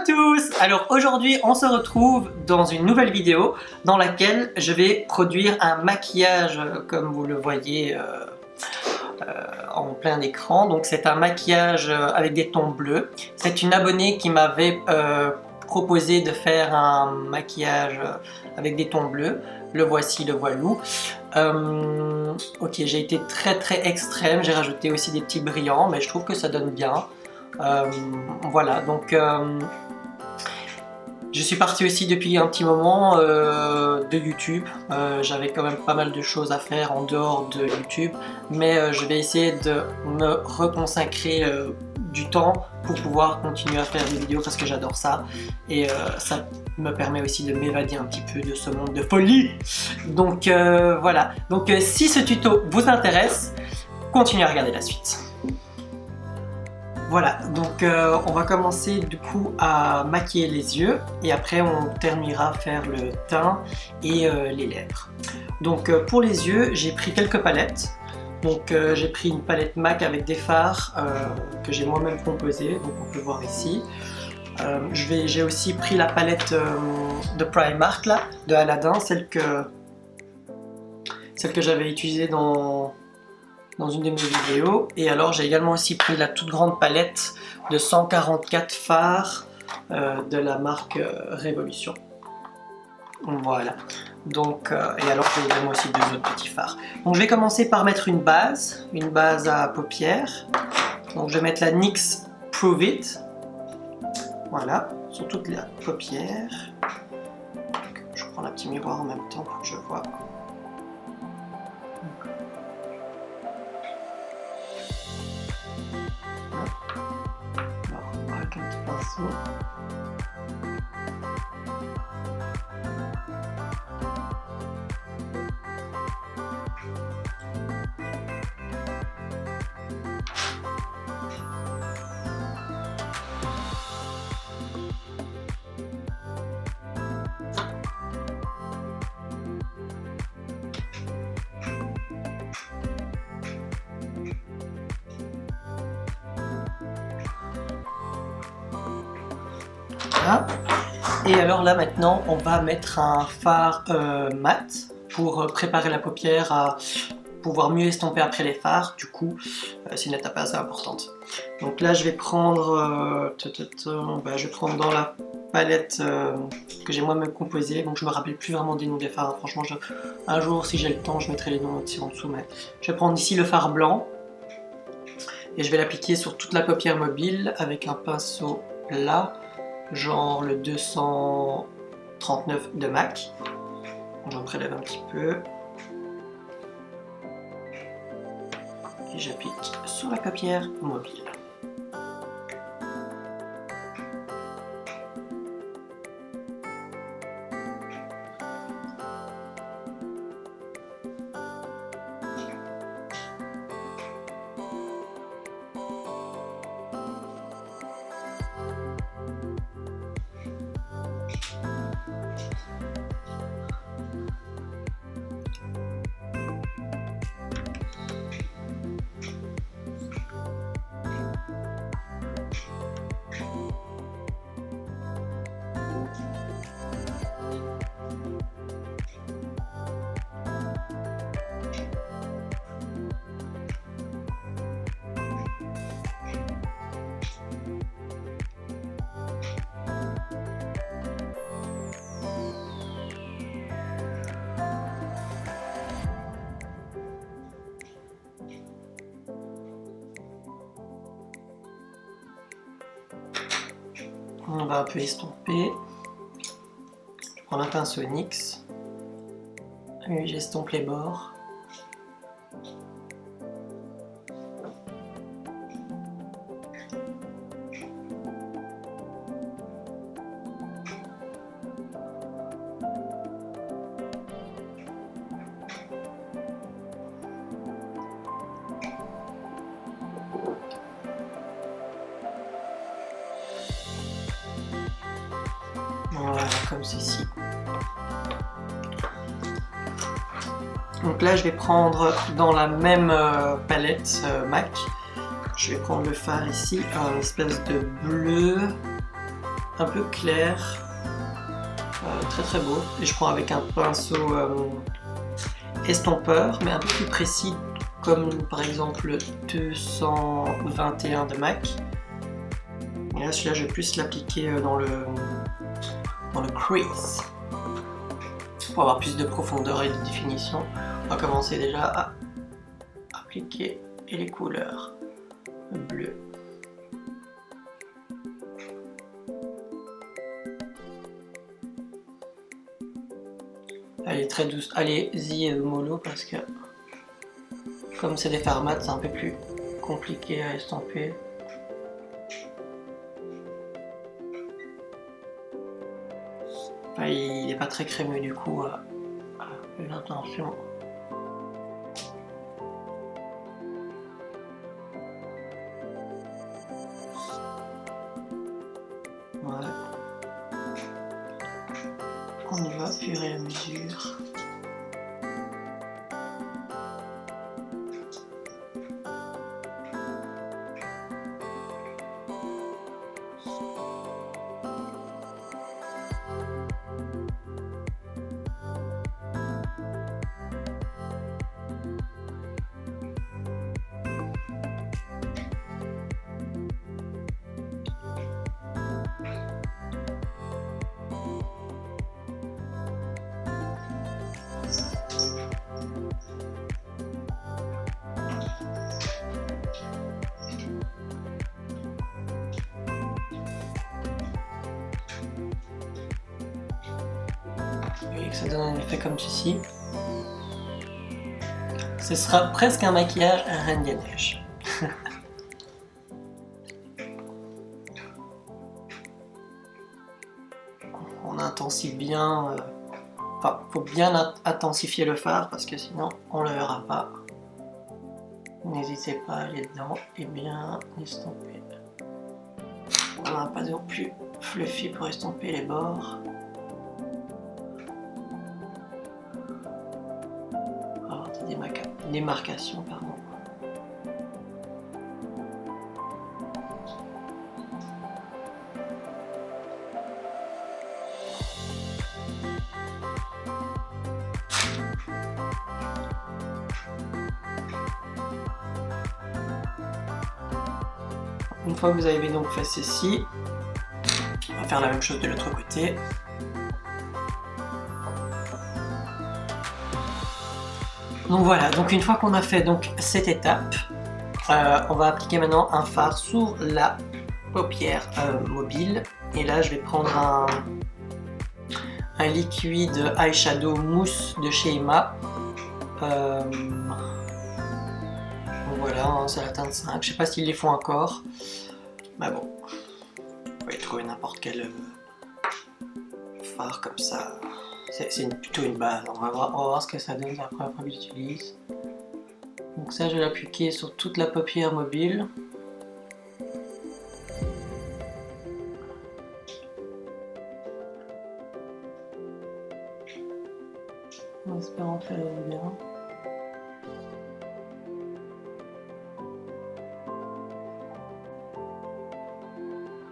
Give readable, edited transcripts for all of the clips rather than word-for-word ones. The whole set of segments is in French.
tous! Alors aujourd'hui on se retrouve dans une nouvelle vidéo dans laquelle je vais produire un maquillage comme vous le voyez en plein écran. Donc c'est un maquillage avec des tons bleus. C'est une abonnée qui m'avait proposé de faire un maquillage avec des tons bleus. Le voici, le voilou. Ok, j'ai été très extrême, j'ai rajouté aussi des petits brillants, mais je trouve que ça donne bien. Voilà, donc je suis parti aussi depuis un petit moment de YouTube. J'avais quand même pas mal de choses à faire en dehors de YouTube, mais je vais essayer de me reconsacrer du temps pour pouvoir continuer à faire des vidéos parce que j'adore ça et ça me permet aussi de m'évader un petit peu de ce monde de folie. Donc voilà, donc si ce tuto vous intéresse, continuez à regarder la suite. Voilà, donc on va commencer du coup à maquiller les yeux et après on terminera à faire le teint et les lèvres. Donc pour les yeux, j'ai pris quelques palettes. Donc j'ai pris une palette MAC avec des fards que j'ai moi-même composé, donc on peut voir ici. J'ai aussi pris la palette de Primark là, de Aladdin, celle que j'avais utilisée dans une de mes vidéos. Et alors j'ai également aussi pris la toute grande palette de 144 fards de la marque Révolution. Voilà. Donc, et alors j'ai également aussi deux autres petits fards. Donc je vais commencer par mettre une base à paupières. Donc je vais mettre la NYX Prove It. Voilà, sur toute la paupière. Je prends un petit miroir en même temps pour que je vois. Avec un petit pinceau. Et alors là maintenant on va mettre un fard mat pour préparer la paupière à pouvoir mieux estomper après les fards. Du coup c'est une étape assez importante. Donc là je vais prendre dans la palette que j'ai moi-même composée. Donc je me rappelle plus vraiment des noms des fards. Franchement un jour si j'ai le temps je mettrai les noms aussi en dessous. Mais je vais prendre ici le fard blanc et je vais l'appliquer sur toute la paupière mobile avec un pinceau là. Genre le 239 de MAC. J'en prélève un petit peu. Et j'applique sur la paupière mobile. On va un peu estomper. Je prends un pinceau NYX. Et j'estompe les bords. Voilà, comme ceci. Donc là, je vais prendre dans la même palette MAC, je vais prendre le fard ici, un espèce de bleu un peu clair, très très beau. Et je prends avec un pinceau estompeur, mais un peu plus précis, comme par exemple le 221 de MAC. Et là, celui-là, je vais plus l'appliquer dans le crease, pour avoir plus de profondeur et de définition. On va commencer déjà à appliquer les couleurs. Le bleu. Elle est très douce. Allez-y mollo parce que comme c'est des fards mat, c'est un peu plus compliqué à estomper. Enfin, il n'est pas très crémeux du coup à l'intention. Voilà. On y va au fur et à mesure. Et que ça donne un effet comme ceci. Ce sera presque un maquillage à Reine des Neiges. On intensifie bien, enfin, faut bien intensifier le fard parce que sinon on le verra pas. N'hésitez pas à aller dedans et bien estomper. On n'a pas non plus fluffy pour estomper les bords. Alors, des démarcations, pardon. Une fois que vous avez donc fait ceci, on va faire la même chose de l'autre côté. Donc voilà, donc une fois qu'on a fait donc cette étape, on va appliquer maintenant un fard sur la paupière mobile. Et là, je vais prendre un liquide eyeshadow mousse de chez Emma. Voilà, hein, c'est la teinte 5. Je sais pas s'ils les font encore. Mais bon, vous pouvez trouver n'importe quel fard comme ça. C'est plutôt une base. On va voir ce que ça donne la première fois que j'utilise. Donc ça, je vais l'appliquer sur toute la paupière mobile. En espérant que ça aille bien.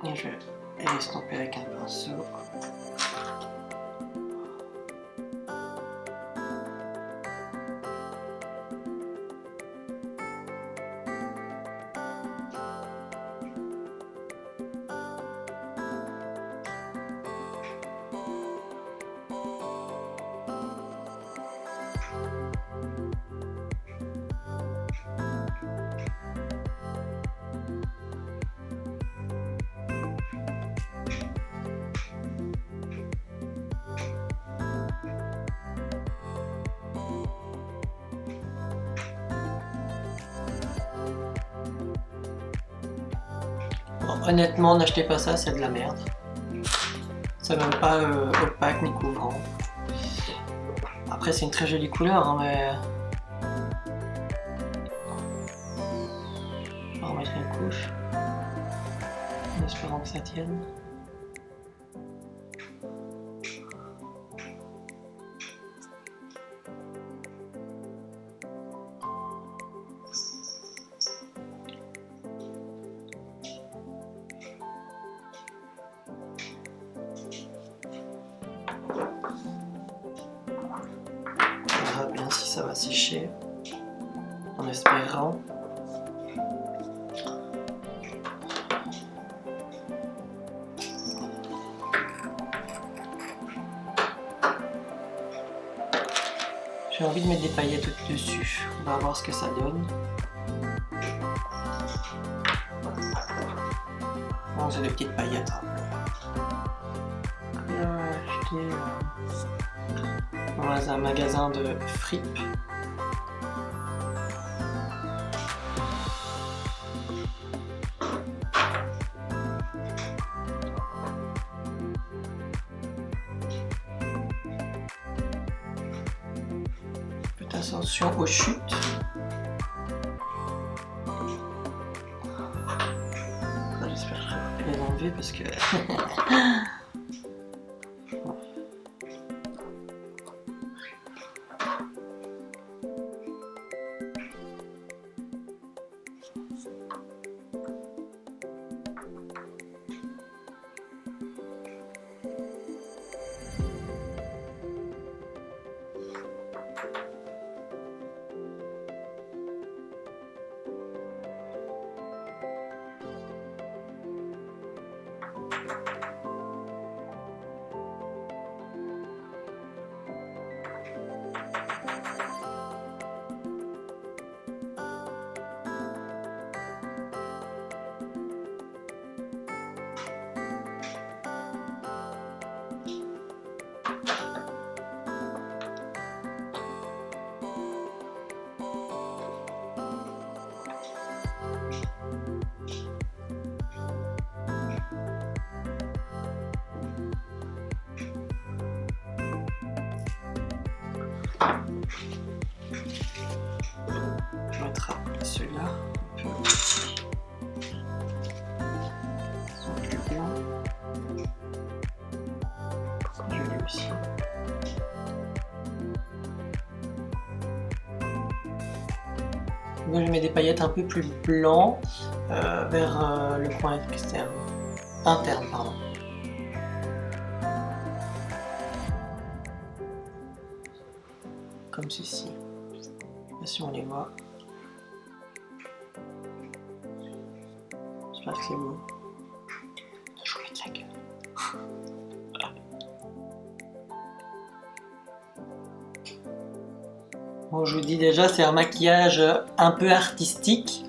Et je vais l'estomper avec un pinceau. Bon, honnêtement, n'achetez pas ça, c'est de la merde. C'est même pas opaque ni couvrant. Après, c'est une très jolie couleur, hein, mais... On va remettre une couche. En espérant que ça tienne. si ça va sécher, en espérant. J'ai envie de mettre des paillettes dessus. On va voir ce que ça donne. Bon, c'est des petites paillettes. Acheté dans un magasin de fripes. Faites attention aux chutes. J'espère que je vais les enlever parce que je mettrai celui-là un peu plus blanc. Je lui aussi. Moi je mets des paillettes un peu plus blancs vers le coin externe. Interne, pardon. Comme ceci. Là, si on les voit. J'espère que c'est beau. Je vous mets de la gueule. Bon, je vous dis déjà, c'est un maquillage un peu artistique.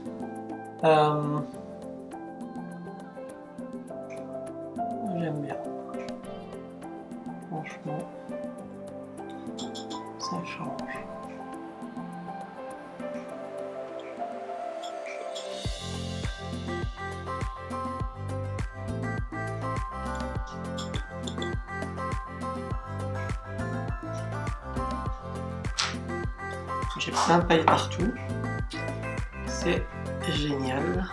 J'aime bien. Franchement, ça change. J'ai plein de paillettes partout. C'est génial.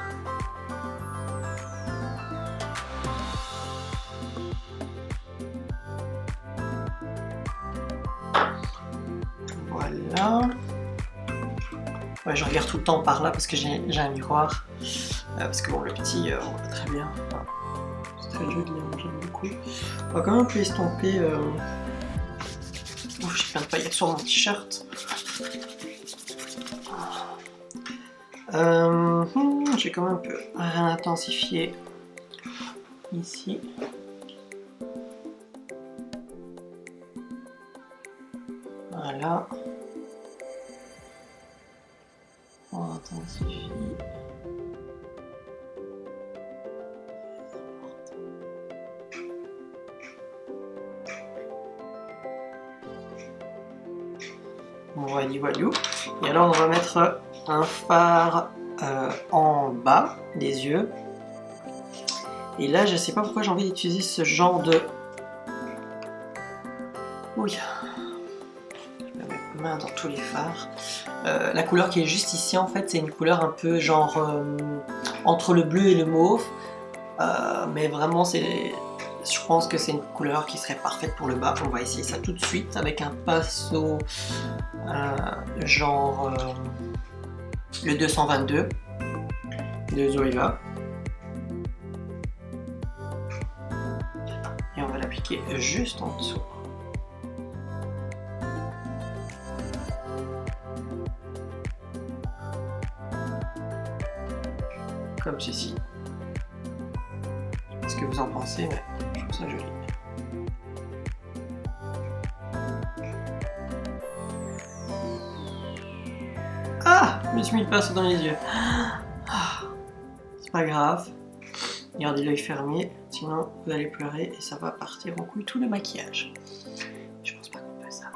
Voilà. Ouais, je regarde tout le temps par là parce que j'ai un miroir. Parce que bon, le petit, on voit très bien. Enfin, c'est très joli, hein, j'aime beaucoup. On va quand même un peu estomper. Ouf, j'ai plein de paillettes sur mon t-shirt. J'ai quand même un peu intensifié ici. Voilà. On intensifie. Voilà. Et alors on va mettre un fard en bas des yeux. Et là je sais pas pourquoi j'ai envie d'utiliser ce genre de... Oui. Je vais mettre ma main dans tous les fards. La couleur qui est juste ici en fait c'est une couleur un peu genre entre le bleu et le mauve. Mais vraiment je pense que c'est une couleur qui serait parfaite pour le bas. On va essayer ça tout de suite avec un pinceau genre le 222 de Zoeva. Et on va l'appliquer juste en dessous. comme ceci. Je sais pas ce que vous en pensez, mais je trouve ça joli. Ah, je me suis mis le pinceau dans les yeux. Ah, c'est pas grave. Gardez l'œil fermé, sinon vous allez pleurer et ça va partir en couille tout le maquillage. Je pense pas qu'on fait ça.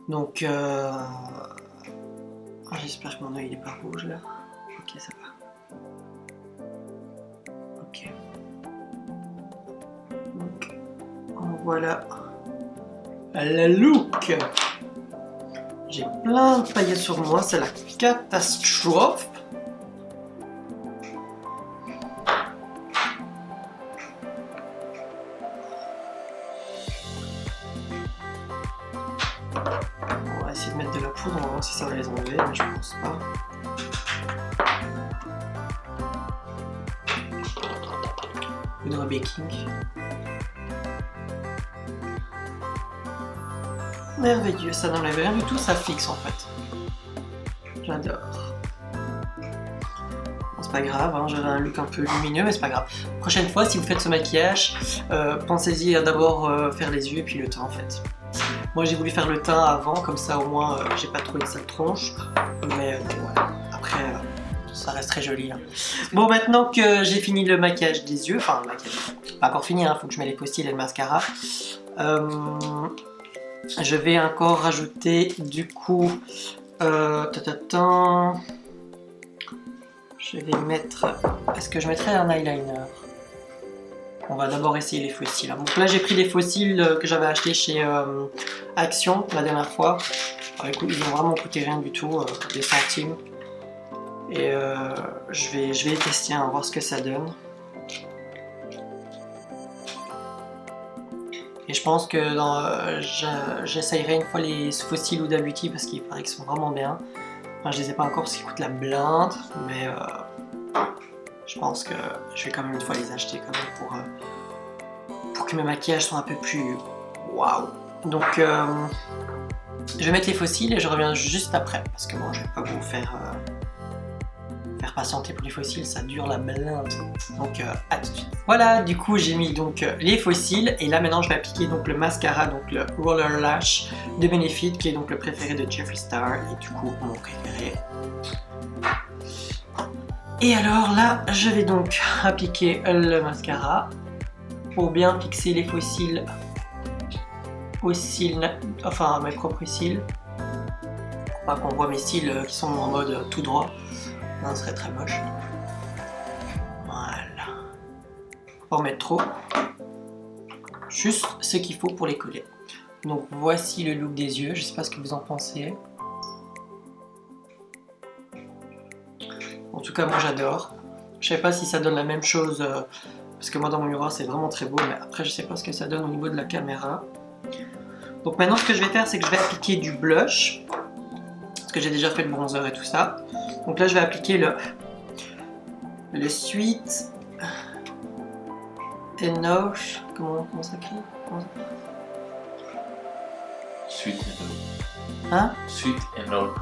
Donc, j'espère que mon œil n'est pas rouge là. Ok, ça va. Ok. Donc, voilà la look. J'ai plein de paillettes sur moi, c'est la catastrophe. On va essayer de mettre de la poudre, on va voir si ça va les enlever, mais je pense pas. Poudre baking. Merveilleux, ça n'enlève rien du tout, ça fixe en fait. J'adore. Bon, c'est pas grave, hein, j'avais un look un peu lumineux, mais c'est pas grave. Prochaine fois, si vous faites ce maquillage, pensez-y à d'abord faire les yeux et puis le teint en fait. Moi j'ai voulu faire le teint avant, comme ça au moins j'ai pas trop une sale tronche. Mais voilà, après ça reste très joli. Hein. Bon, maintenant que j'ai fini le maquillage des yeux, enfin le maquillage, pas encore fini, hein, faut que je mette les faux cils et le mascara. Je vais encore rajouter du coup, je vais mettre, est-ce que je mettrai un eyeliner? On va d'abord essayer les faux cils. Donc là j'ai pris les faux cils que j'avais achetés chez Action la dernière fois. Alors, écoute, ils ont vraiment coûté rien du tout, des centimes. Et je vais les tester, hein, voir ce que ça donne. Et je pense que j'essayerai une fois les faux cils Huda Beauty parce qu'il paraît qu'ils sont vraiment bien. Enfin, je les ai pas encore parce qu'ils coûtent la blinde, mais je pense que je vais quand même une fois les acheter quand même pour que mes maquillages soient un peu plus waouh. Donc je vais mettre les faux cils et je reviens juste après parce que bon, je vais pas vous faire patienter pour les faux cils, ça dure la blinde. Donc à tout de suite. Voilà, du coup j'ai mis donc les faux cils et là maintenant je vais appliquer donc le mascara, donc le Roller Lash de Benefit qui est donc le préféré de Jeffree Star et du coup mon préféré. Et alors là je vais donc appliquer le mascara pour bien fixer les faux cils aux cils, enfin à mes propres cils, pour pas qu'on voit mes cils qui sont en mode tout droit. Non, ce serait très moche. Voilà. Faut pas en mettre trop. Juste ce qu'il faut pour les coller. Donc voici le look des yeux. Je sais pas ce que vous en pensez. En tout cas, moi j'adore. Je sais pas si ça donne la même chose. Parce que moi dans mon miroir c'est vraiment très beau. Mais après je sais pas ce que ça donne au niveau de la caméra. Donc maintenant ce que je vais faire c'est que je vais appliquer du blush. Parce que j'ai déjà fait le bronzer et tout ça. Donc là je vais appliquer le Sweet Enough, comment ça écrit? Sweet Enough. Hein? Sweet Enough.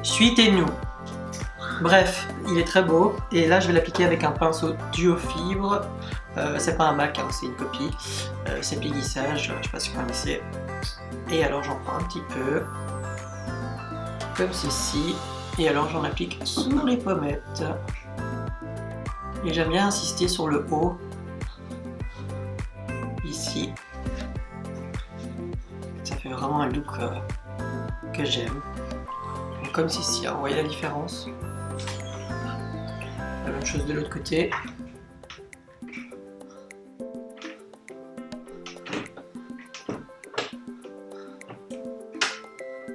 Sweet Enough. Bref, il est très beau. Et là je vais l'appliquer avec un pinceau Duo Fibre. C'est pas un MAC, hein, c'est une copie. C'est Piggy Sage, je sais pas si vous connaissez. Et alors j'en prends un petit peu. Comme ceci. Et alors j'en applique sur les pommettes. Et j'aime bien insister sur le haut. Ici. Ça fait vraiment un look que j'aime. Comme ceci, hein, vous voyez la différence? La même chose de l'autre côté.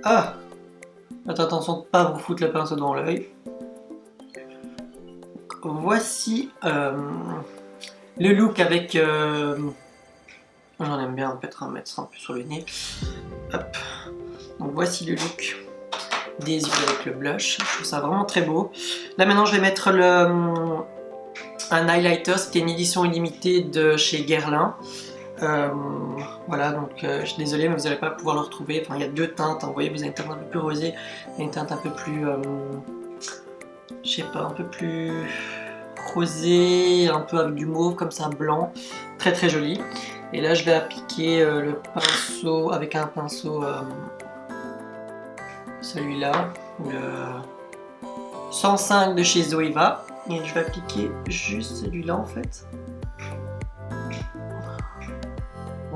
Ah! Faites attention de ne pas vous foutre le pinceau dans l'œil. Voici le look avec... J'en aime bien peut-être mettre ça un peu sur le nez. Hop. Donc voici le look des yeux avec le blush. Je trouve ça vraiment très beau. Là maintenant je vais mettre un highlighter. C'était une édition illimitée de chez Guerlain. Voilà, donc je suis désolé mais vous n'allez pas pouvoir le retrouver. Enfin il y a deux teintes, hein. Vous voyez, vous avez une teinte un peu plus rosée et une teinte un peu plus je sais pas, un peu plus rosé, un peu avec du mauve comme ça, blanc, très très joli. Et là je vais appliquer le pinceau avec un pinceau, celui-là, le 105 de chez Zoeva. Et je vais appliquer juste celui-là en fait.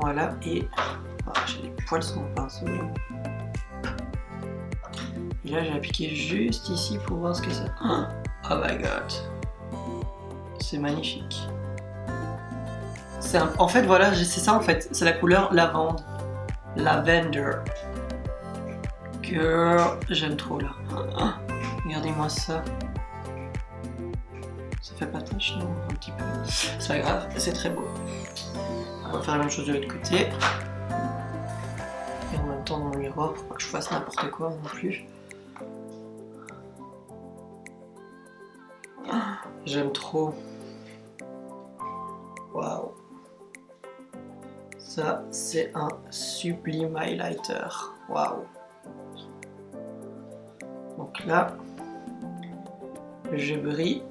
Voilà, et j'ai des poils sur mon pinceau. Et là j'ai appliqué juste ici pour voir ce que ça... Oh my god, c'est magnifique. En fait voilà, c'est ça en fait, c'est la couleur lavande. Lavender. Que j'aime trop là. Regardez-moi ça. Ça fait pas tache, non? Un petit peu. C'est pas grave, c'est très beau. On va faire la même chose de l'autre côté. Et en même temps dans le miroir pour pas que je fasse n'importe quoi non plus. J'aime trop. Waouh. Ça, c'est un sublime highlighter. Waouh. Donc là, je brille.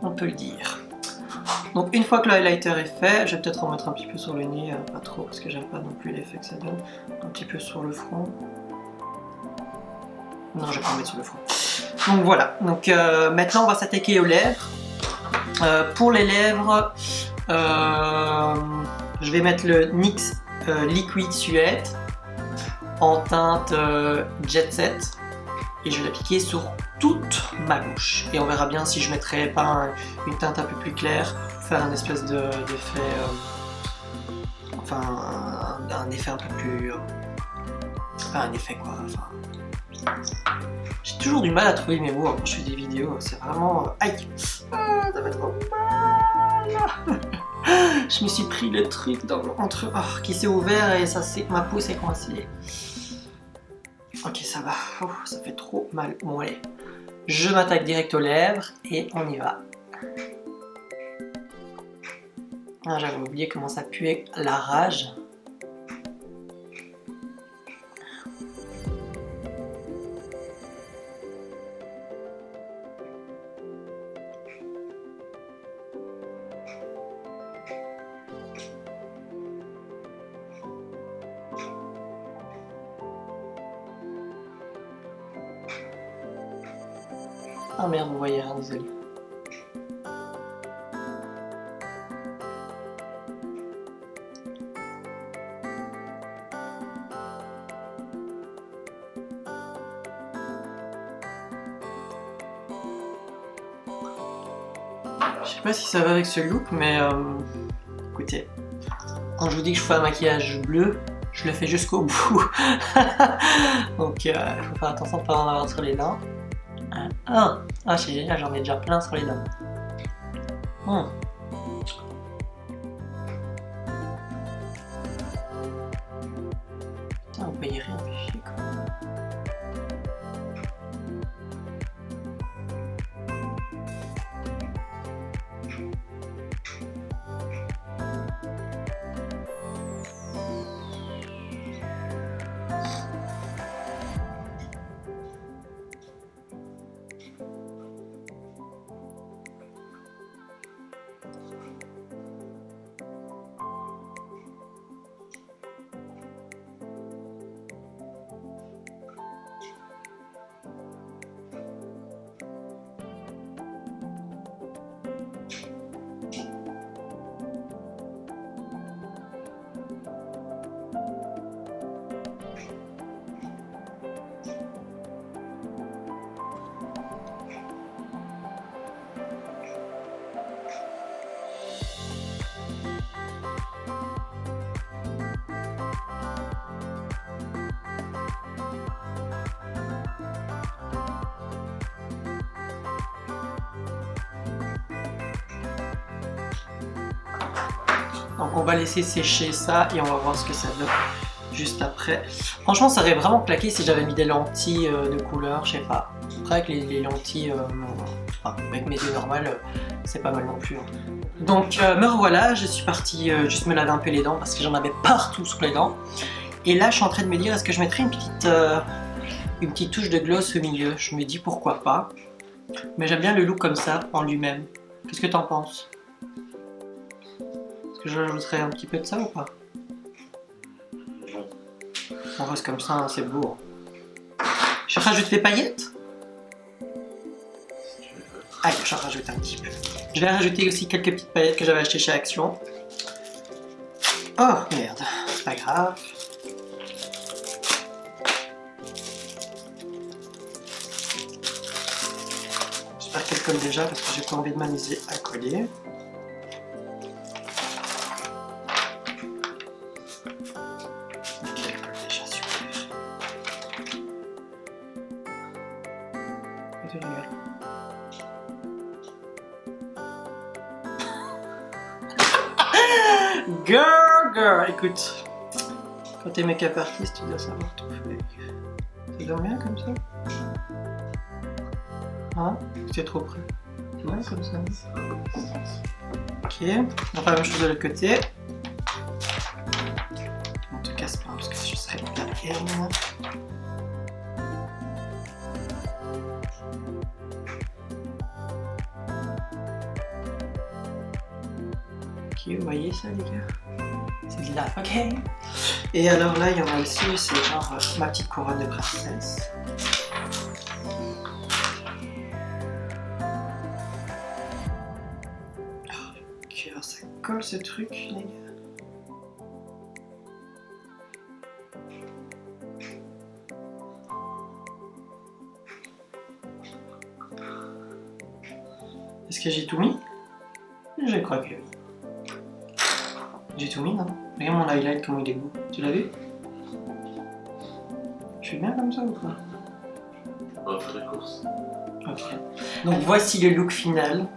On peut le dire. Donc une fois que le highlighter est fait, je vais peut-être en mettre un petit peu sur le nez, pas trop parce que j'aime pas non plus l'effet que ça donne. Un petit peu sur le front. Non, je vais pas en mettre sur le front. Donc voilà, donc maintenant on va s'attaquer aux lèvres. Pour les lèvres, je vais mettre le NYX Liquid Suede en teinte Jet Set et je vais l'appliquer sur toute ma bouche. Et on verra bien si je mettrai pas une teinte un peu plus claire pour faire un espèce d'effet, enfin un effet un peu plus, pas un effet quoi, enfin... J'ai toujours du mal à trouver mes mots quand je fais des vidéos, c'est vraiment... Aïe, ça fait trop mal. Je me suis pris le truc qui s'est ouvert et ma peau s'est coincée. Ok, ça va, ça fait trop mal. Bon allez, je m'attaque direct aux lèvres et on y va. Ah, j'avais oublié comment ça puait la rage. Ah merde, vous voyez rien, désolé. Je sais pas si ça va avec ce look, mais écoutez, quand je vous dis que je fais un maquillage bleu, je le fais jusqu'au bout. Donc il faut faire attention de ne pas en avoir sur les dents. Ah, c'est génial, j'en ai déjà plein sur les dents. Vous voyez rien, fichier quoi. Donc on va laisser sécher ça et on va voir ce que ça donne juste après. Franchement ça aurait vraiment claqué si j'avais mis des lentilles de couleur, je sais pas. Après avec les lentilles, avec mes yeux normales, c'est pas mal non plus. Donc me revoilà, je suis partie juste me laver un peu les dents parce que j'en avais partout sous les dents. Et là je suis en train de me dire est-ce que je mettrais une petite touche de gloss au milieu. Je me dis pourquoi pas. Mais j'aime bien le look comme ça, en lui-même. Qu'est-ce que t'en penses? Est-ce que je rajouterais un petit peu de ça ou pas? Non. On reste comme ça, hein, c'est beau. Je rajoute les paillettes? Si tu veux. Allez, j'en rajoute un petit peu. Je vais rajouter aussi quelques petites paillettes que j'avais achetées chez Action. Oh merde, c'est pas grave. J'espère qu'elle colle déjà parce que j'ai pas envie de m'amuser à coller. Ok, elle colle déjà, super. Et tu rigoles. Girl, écoute, quand t'es make-up artiste, tu dois savoir tout faire. Ça donne bien comme ça? Hein? C'est trop près. C'est bien comme ça. Ok, on va faire la même chose de l'autre côté. On te casse pas parce que je serais la haine. Ok, vous voyez ça les gars? C'est de là, ok. Et alors là, il y en a aussi, c'est genre ma petite couronne de princesse. Ok, ça colle ce truc, les gars. Est-ce que j'ai tout mis? Je crois que oui. J'ai tout mis, non? Regarde mon highlight, comment il est beau. Tu l'as vu? Je suis bien comme ça ou pas? On va faire les courses. Ok. Donc voici le look final.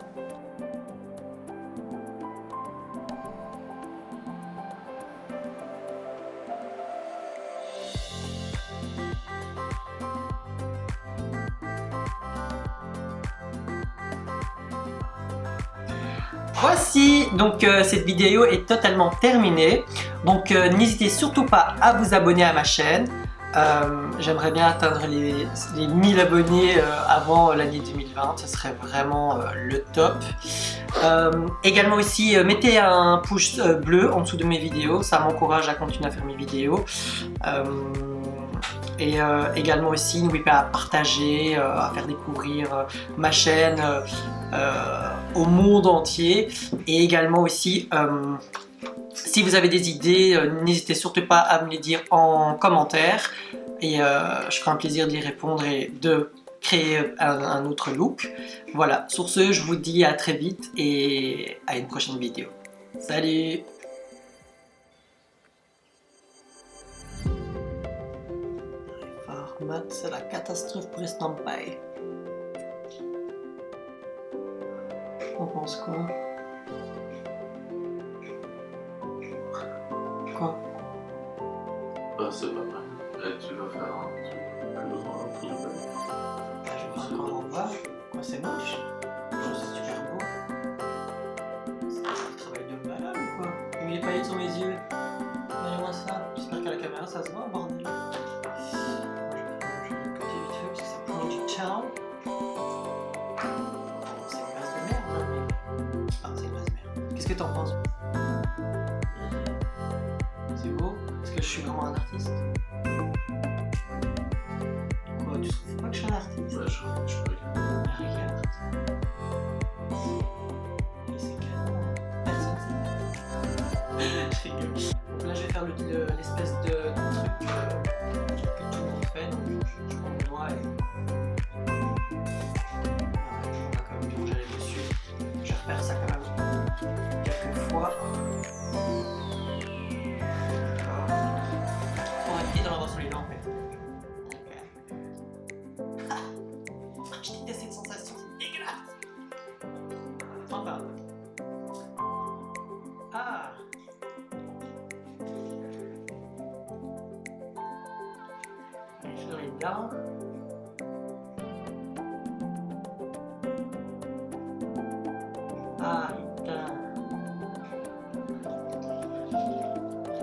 Voici, donc cette vidéo est totalement terminée. Donc n'hésitez surtout pas à vous abonner à ma chaîne. J'aimerais bien atteindre les 1000 abonnés avant l'année 2020, ce serait vraiment le top. Également aussi, mettez un pouce bleu en dessous de mes vidéos, ça m'encourage à continuer à faire mes vidéos. Et également aussi, n'oubliez pas à partager, à faire découvrir ma chaîne au monde entier. Et également aussi, si vous avez des idées, n'hésitez surtout pas à me les dire en commentaire. Et je ferai un plaisir d'y répondre et de créer un autre look. Voilà, sur ce, je vous dis à très vite et à une prochaine vidéo. Salut! Mat, c'est la catastrophe pour estampiller. On pense quoi? Quoi? Bah, c'est pas mal. Et tu vas faire un truc plus grand pour le bébé. Je vais faire encore en bas. Quoi, c'est moche? Non, c'est super beau. C'est un travail de malade ou quoi? J'ai mis les paillettes sur mes yeux. Regardez-moi ça. J'espère qu'à la caméra ça se voit, bordel. C'est une base de merde, hein, mais... Ah, c'est une base de merde. Qu'est-ce que t'en penses? C'est beau? Est-ce que je suis vraiment un artiste? Quoi, tu trouves pas que je suis un artiste? Ouais, je peux regarder. Mais regarde. Mais c'est canon. Personne sait. Je rigole. Donc là, je vais faire l'espèce de truc que tout le monde fait. Donc, je prends mon doigt et... Je vais refaire ça quand même quelques fois. On va essayer d'en avoir celui-là en fait. Okay. Ah, je déteste cette sensation, c'est dégueulasse. Enfin. Ah. Allez, je vais là. Ah putain.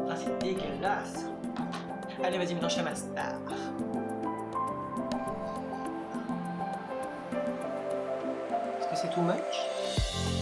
Ah c'est dégueulasse. Allez vas-y maintenant je fais ma star. c'est too much?